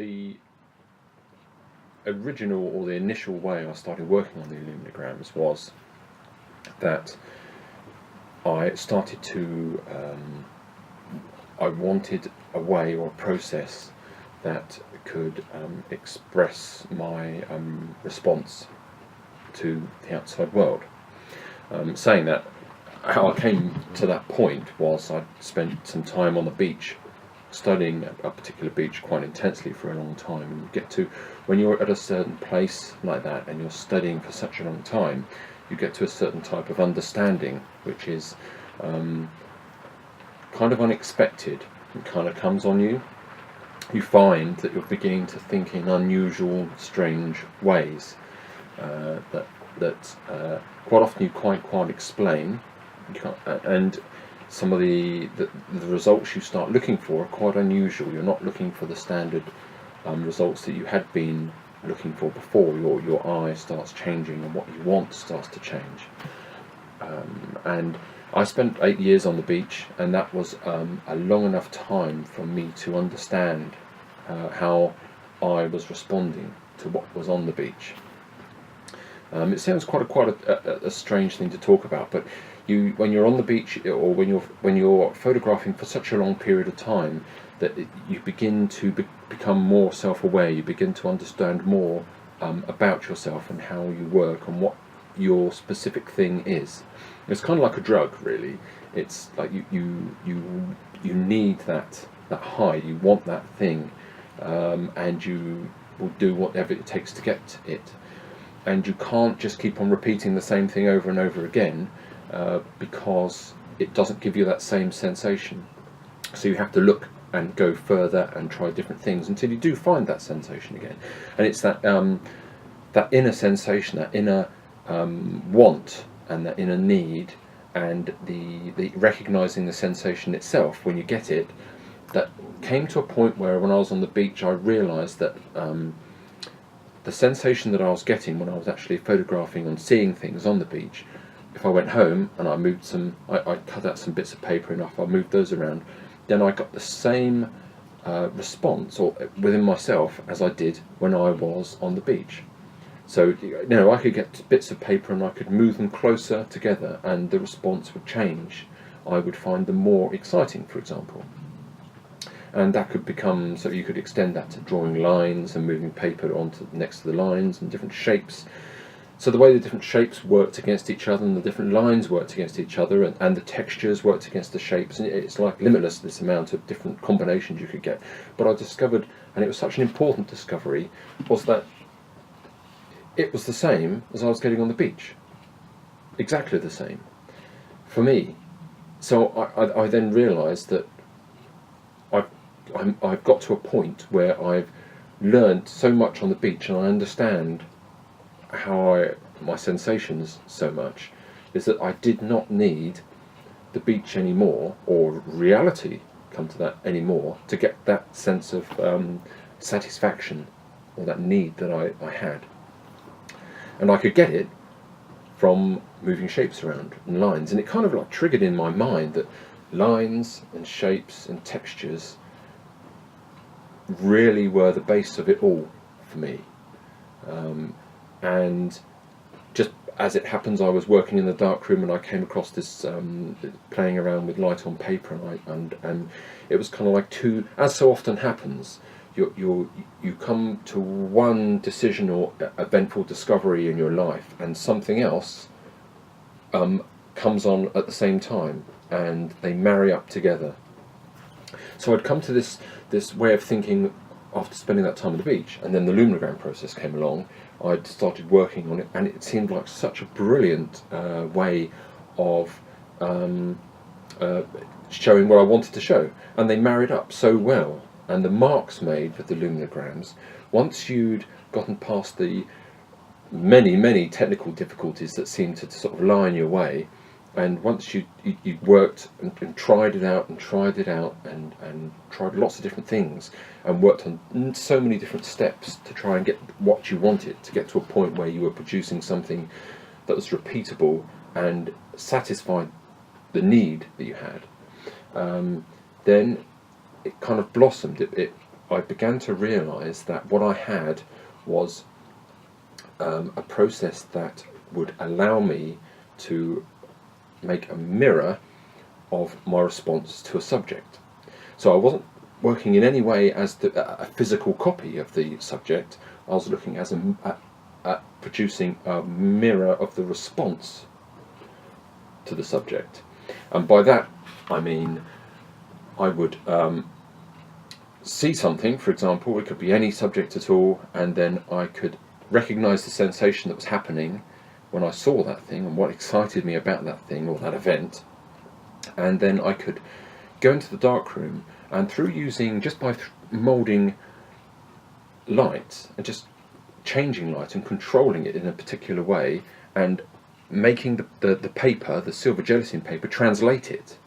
the original or the initial way I started working on the luminograms was that I started to I wanted a way or a process that could express my response to the outside world. Saying that, how I came to that point was I'd spent some time on the beach studying a particular beach quite intensely for a long time, and you get to, when you're at a certain place like that and you're studying for such a long time, you get to a certain type of understanding which is kind of unexpected. It kind of comes on you. You find that you're beginning to think in unusual, strange ways that quite often you can't explain, and some of the results you start looking for are quite unusual. You're not looking for the standard results that you had been looking for before. Your eye starts changing, and what you want starts to change. And I spent 8 years on the beach, and that was a long enough time for me to understand how I was responding to what was on the beach. It sounds quite a strange thing to talk about, but when you're on the beach, or when you're photographing for such a long period of time, that you begin to become more self-aware. You begin to understand more about yourself and how you work and what your specific thing is. It's kind of like a drug, really. It's like you need that high. You want that thing, and you will do whatever it takes to get it. And you can't just keep on repeating the same thing over and over again, because it doesn't give you that same sensation. So you have to look and go further and try different things until you do find that sensation again. And it's that inner sensation, that inner want, and that inner need, and the recognizing the sensation itself when you get it, that came to a point where, when I was on the beach, I realized that the sensation that I was getting when I was actually photographing and seeing things on the beach, if I went home and I moved I cut out some bits of paper enough, I moved those around, then I got the same response or within myself as I did when I was on the beach. So I could get bits of paper and I could move them closer together, and the response would change. I would find them more exciting, for example. And that could become, so you could extend that to drawing lines and moving paper onto next to the lines and different shapes. So the way the different shapes worked against each other, and the different lines worked against each other, and the textures worked against the shapes, and it's like limitless, this amount of different combinations you could get. But I discovered, and it was such an important discovery, was that it was the same as I was getting on the beach. Exactly the same. For me. So I then realised that I've got to a point where I've learned so much on the beach, and I understand how my sensations so much, is that I did not need the beach anymore, or reality, come to that, anymore, to get that sense of satisfaction, or that need that I had. And I could get it from moving shapes around and lines, and it kind of like triggered in my mind that lines and shapes and textures really were the base of it all for me. And just as it happens, I was working in the darkroom and I came across this playing around with light on paper, and it was kind of like two, as so often happens, you come to one decision or eventful discovery in your life, and something else comes on at the same time, and they marry up together. So I'd come to this way of thinking after spending that time on the beach, and then the Luminogram process came along. I'd started working on it, and it seemed like such a brilliant way of showing what I wanted to show, and they married up so well. And the marks made with the luminograms, once you'd gotten past the many technical difficulties that seemed to sort of lie in your way, and once you'd worked and tried it out and tried lots of different things, and worked on so many different steps to try and get what you wanted, to get to a point where you were producing something that was repeatable and satisfied the need that you had, then it kind of blossomed. I began to realise that what I had was a process that would allow me to make a mirror of my response to a subject. So I wasn't working in any way as a physical copy of the subject. I was looking as at producing a mirror of the response to the subject. And by that I mean I would see something, for example, it could be any subject at all, and then I could recognise the sensation that was happening when I saw that thing and what excited me about that thing or that event, and then I could go into the darkroom, and through using, just by moulding light and just changing light and controlling it in a particular way and making the paper, the silver gelatin paper, translate it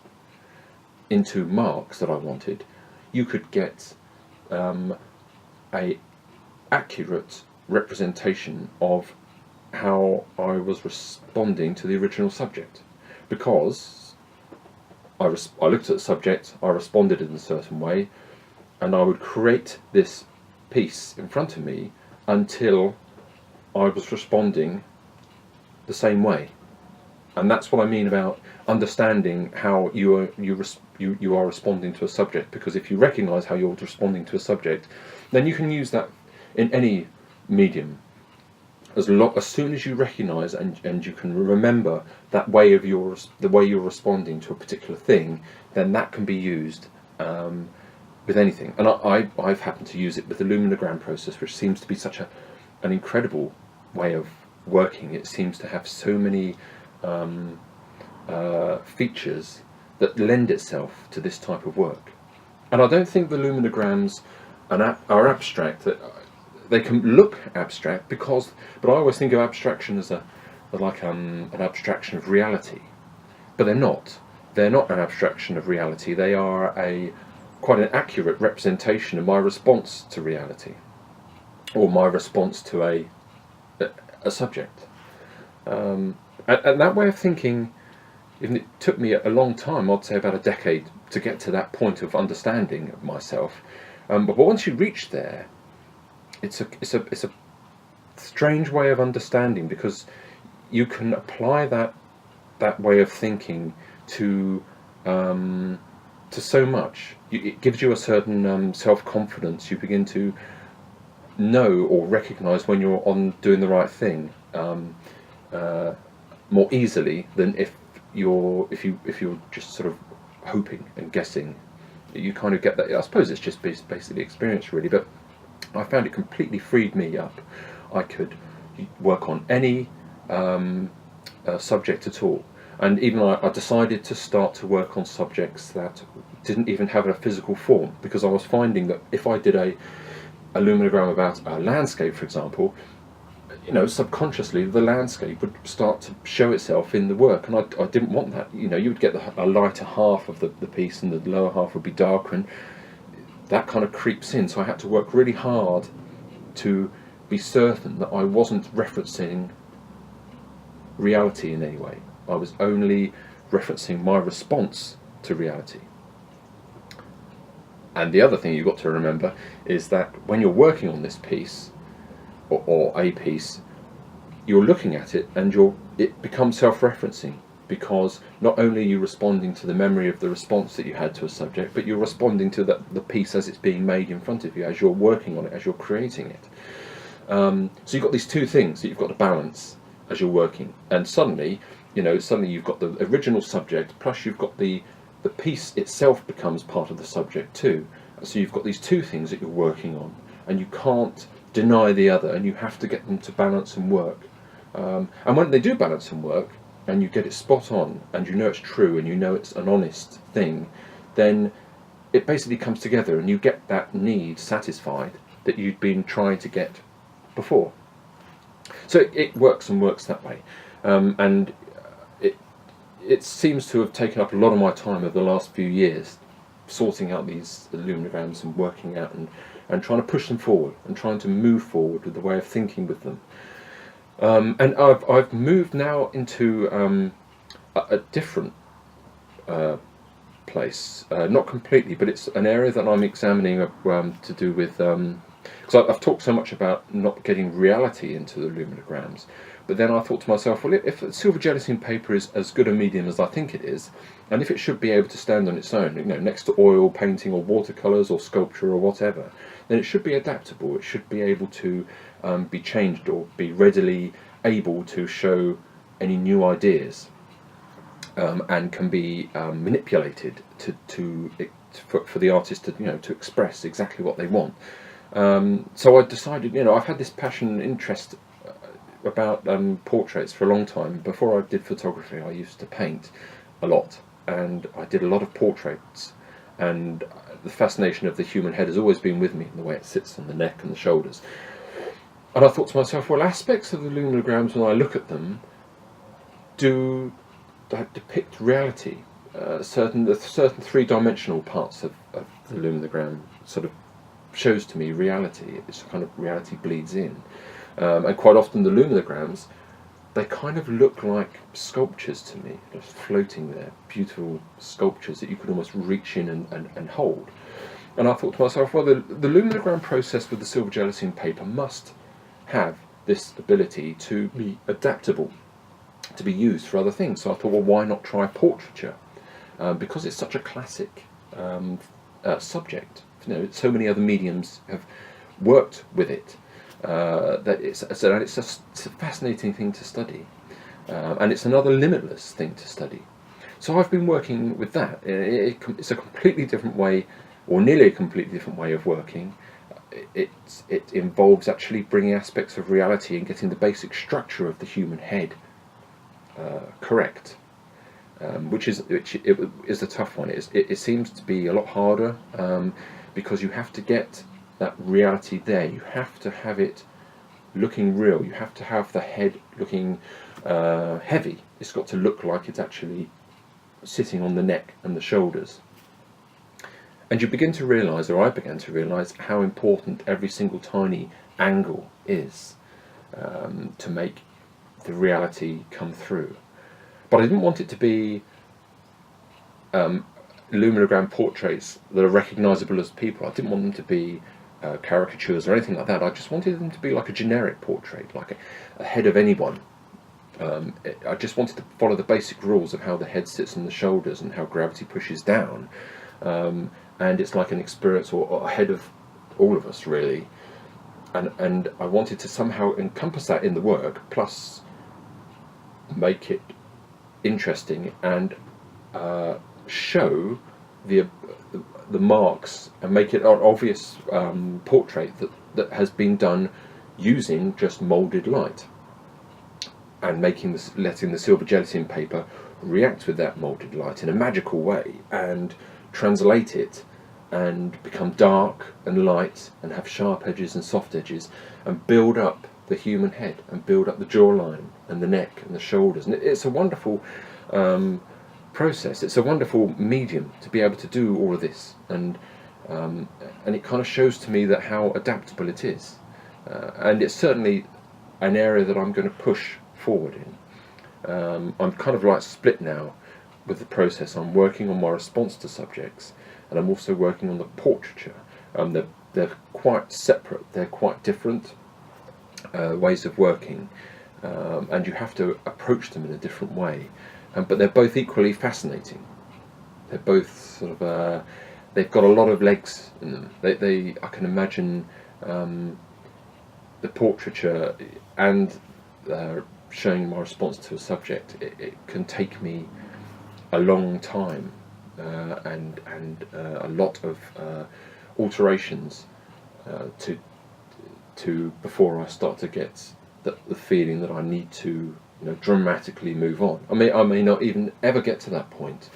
into marks that I wanted, you could get a accurate representation of how I was responding to the original subject, because I looked at the subject, I responded in a certain way, and I would create this piece in front of me until I was responding the same way. And that's what I mean about understanding how you are responding to a subject, because if you recognise how you're responding to a subject, then you can use that in any medium. As soon as you recognise and you can remember that way of the way you're responding to a particular thing, then that can be used with anything. And I've happened to use it with the Luminogram process, which seems to be such an incredible way of working. It seems to have so many features that lend itself to this type of work. And I don't think the luminograms are abstract. That they can look abstract but I always think of abstraction as an abstraction of reality. But they're not. They're not an abstraction of reality. They are quite an accurate representation of my response to reality, or my response to a subject. And that way of thinking, even it took me a long time, I'd say about a decade, to get to that point of understanding of myself. But once you reach there, it's a strange way of understanding, because you can apply that way of thinking to so much. It gives you a certain self-confidence. You begin to know or recognise when you're doing the right thing more easily than if you're just sort of hoping and guessing. You kind of get that. I suppose it's just basically experience, really. But I found it completely freed me up. I could work on any subject at all, and even I decided to start to work on subjects that didn't even have a physical form, because I was finding that if I did a luminogram about a landscape, for example, subconsciously the landscape would start to show itself in the work, and I didn't want that. You would get a lighter half of the piece, and the lower half would be darker, and that kind of creeps in. So I had to work really hard to be certain that I wasn't referencing reality in any way. I was only referencing my response to reality. And the other thing you've got to remember is that when you're working on this piece, or a piece, you're looking at it and it becomes self-referencing, because not only are you responding to the memory of the response that you had to a subject, but you're responding to the piece as it's being made in front of you, as you're working on it, as you're creating it. So you've got these two things that you've got to balance as you're working, and suddenly you've got the original subject, plus you've got the piece itself becomes part of the subject too. So you've got these two things that you're working on, and you can't deny the other, and you have to get them to balance and work. And when they do balance and work, and you get it spot on, and you know it's true, and you know it's an honest thing, then it basically comes together, and you get that need satisfied that you'd been trying to get before. So it works and works that way. And it seems to have taken up a lot of my time over the last few years, sorting out these luminograms and working out and trying to push them forward and trying to move forward with the way of thinking with them. And I've moved now into a different place. Not completely, but it's an area that I'm examining to do with, because I've talked so much about not getting reality into the luminograms, but then I thought to myself, well, if silver gelatin paper is as good a medium as I think it is, and if it should be able to stand on its own, you know, next to oil painting or watercolours or sculpture or whatever, then it should be adaptable. It should be able to be changed or be readily able to show any new ideas, and can be manipulated for the artist to, you know, to express exactly what they want. So I decided, you know, I've had this passion and interest about portraits for a long time. Before I did photography, I used to paint a lot, and I did a lot of portraits, and the fascination of the human head has always been with me, in the way it sits on the neck and the shoulders. And I thought to myself, well, aspects of the luminograms, when I look at them, do depict reality. Certain three-dimensional parts of the luminogram sort of shows to me reality. It's kind of reality bleeds in. And quite often the luminograms, they kind of look like sculptures to me, just floating there, beautiful sculptures that you could almost reach in and hold. And I thought to myself, well, the luminogram process with the silver gelatin paper must have this ability to be adaptable, to be used for other things. So I thought, well, why not try portraiture? Because it's such a classic subject. You know, so many other mediums have worked with it. That it's a fascinating thing to study, and it's another limitless thing to study. So I've been working with that. It's a completely different way, or nearly a completely different way of working. It involves actually bringing aspects of reality and getting the basic structure of the human head correct, which is a tough one. It seems to be a lot harder, because you have to get that reality there. You have to have it looking real. You have to have the head looking heavy. It's got to look like it's actually sitting on the neck and the shoulders. And you begin to realise, or I began to realise, how important every single tiny angle is to make the reality come through. But I didn't want it to be luminogram portraits that are recognisable as people. I didn't want them to be caricatures or anything like that. I just wanted them to be like a generic portrait, like a head of anyone. I just wanted to follow the basic rules of how the head sits on the shoulders and how gravity pushes down, and it's like an experience or a head of all of us, really. And I wanted to somehow encompass that in the work, plus make it interesting and show the marks and make it an obvious portrait that has been done using just moulded light, and letting the silver gelatin paper react with that moulded light in a magical way and translate it and become dark and light and have sharp edges and soft edges and build up the human head and build up the jawline and the neck and the shoulders. And it's a wonderful process. It's a wonderful medium to be able to do all of this, and it kind of shows to me that how adaptable it is, and it's certainly an area that I'm going to push forward in. I'm kind of like split now with the process. I'm working on my response to subjects, and I'm also working on the portraiture. They're quite separate. They're quite different ways of working, and you have to approach them in a different way. But they're both equally fascinating. They're both sort of they've got a lot of legs in them. I can imagine the portraiture and showing my response to a subject. It can take me a long time and a lot of alterations to before I start to get the feeling that I need to, dramatically move on. I may not even ever get to that point.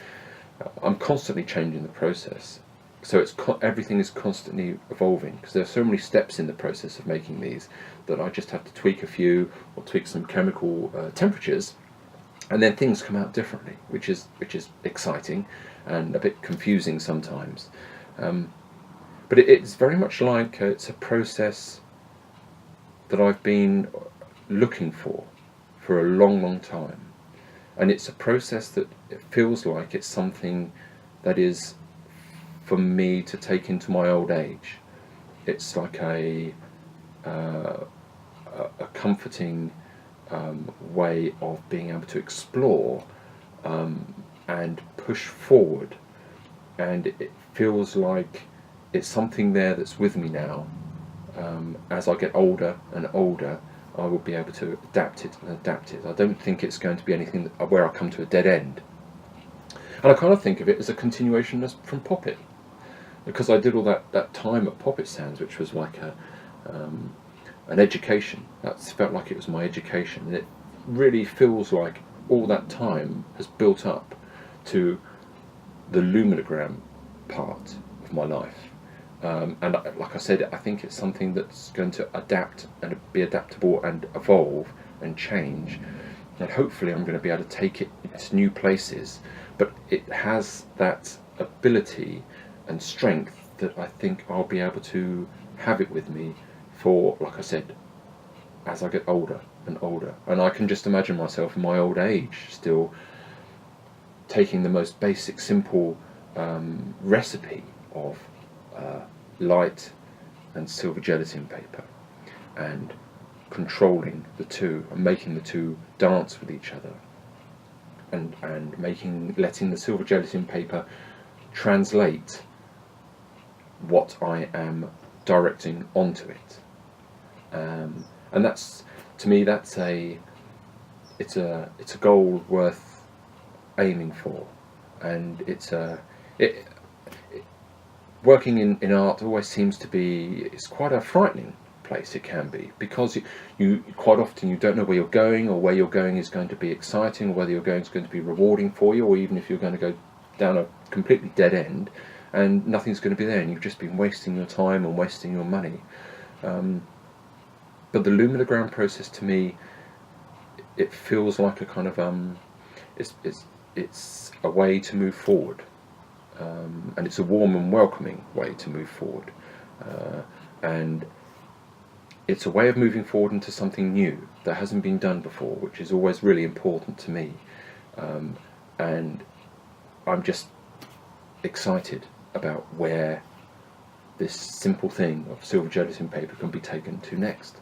I'm constantly changing the process, so everything is constantly evolving, because there are so many steps in the process of making these that I just have to tweak a few, or tweak some chemical temperatures, and then things come out differently, which is exciting and a bit confusing sometimes. But it's very much like it's a process that I've been looking for a long time, and it's a process that it feels like it's something that is for me to take into my old age. It's like a comforting way of being able to explore and push forward, and it feels like it's something there that's with me now. As I get older and older, I will be able to adapt it and adapt it. I don't think it's going to be anything where I come to a dead end. And I kind of think of it as a continuation from Poppet, because I did all that time at Poppet Sands, which was like an education. That felt like it was my education, and it really feels like all that time has built up to the Luminogram part of my life. And like I said, I think it's something that's going to adapt and be adaptable and evolve and change, and hopefully I'm going to be able to take it into new places. But it has that ability and strength that I think I'll be able to have it with me for, like I said, as I get older and older. And I can just imagine myself in my old age still taking the most basic, simple recipe of light and silver gelatin paper, and controlling the two and making the two dance with each other, and letting the silver gelatin paper translate what I am directing onto it. And that's, to me, it's a goal worth aiming for. And working in art always seems to be, it's quite a frightening place. It can be, because you quite often you don't know where you're going, or where you're going is going to be exciting, or whether you're going to be rewarding for you, or even if you're going to go down a completely dead end and nothing's going to be there, and you've just been wasting your time and wasting your money. But the Luminogram process, to me, it feels like a kind of it's a way to move forward, and it's a warm and welcoming way to move forward, and it's a way of moving forward into something new that hasn't been done before, which is always really important to me, and I'm just excited about where this simple thing of silver gelatin paper can be taken to next.